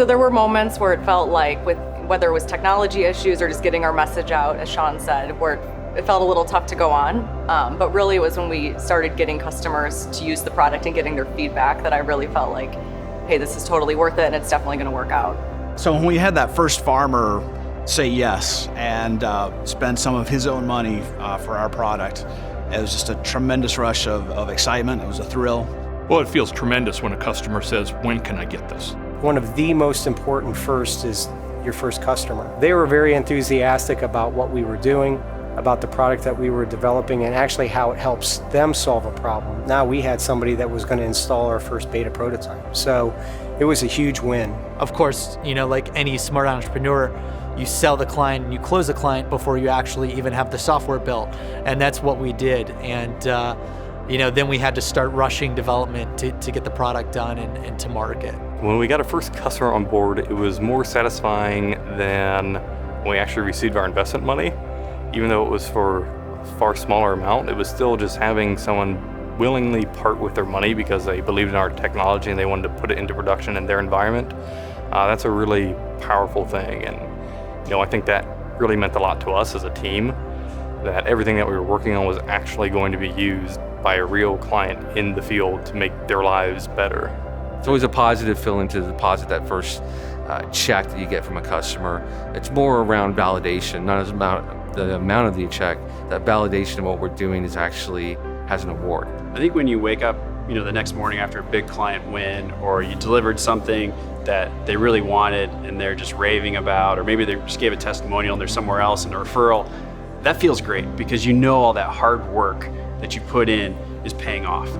So there were moments where it felt like, with whether it was technology issues or just getting our message out, as Sean said, where it felt a little tough to go on. But really it was when we started getting customers to use the product and getting their feedback that I really felt like, hey, this is totally worth it and it's definitely going to work out. So when we had that first farmer say yes and spend some of his own money for our product, it was just a tremendous rush of excitement. It was a thrill. Well, it feels tremendous when a customer says, when can I get this? One of the most important first is your first customer. They were very enthusiastic about what we were doing, about the product that we were developing, and actually how it helps them solve a problem. Now we had somebody that was going to install our first beta prototype. So it was a huge win. Of course, like any smart entrepreneur, you sell the client and you close the client before you actually even have the software built. And that's what we did. And then we had to start rushing development to get the product done and to market. When we got our first customer on board, it was more satisfying than when we actually received our investment money. Even though it was for a far smaller amount, it was still just having someone willingly part with their money because they believed in our technology and they wanted to put it into production in their environment. That's a really powerful thing. And I think that really meant a lot to us as a team, that everything that we were working on was actually going to be used by a real client in the field to make their lives better. It's always a positive feeling to deposit that first check that you get from a customer. It's more around validation, not as about the amount of the check. That validation of what we're doing actually has an award. I think when you wake up, the next morning after a big client win, or you delivered something that they really wanted and they're just raving about, or maybe they just gave a testimonial and they're somewhere else and a referral, that feels great because all that hard work that you put in is paying off.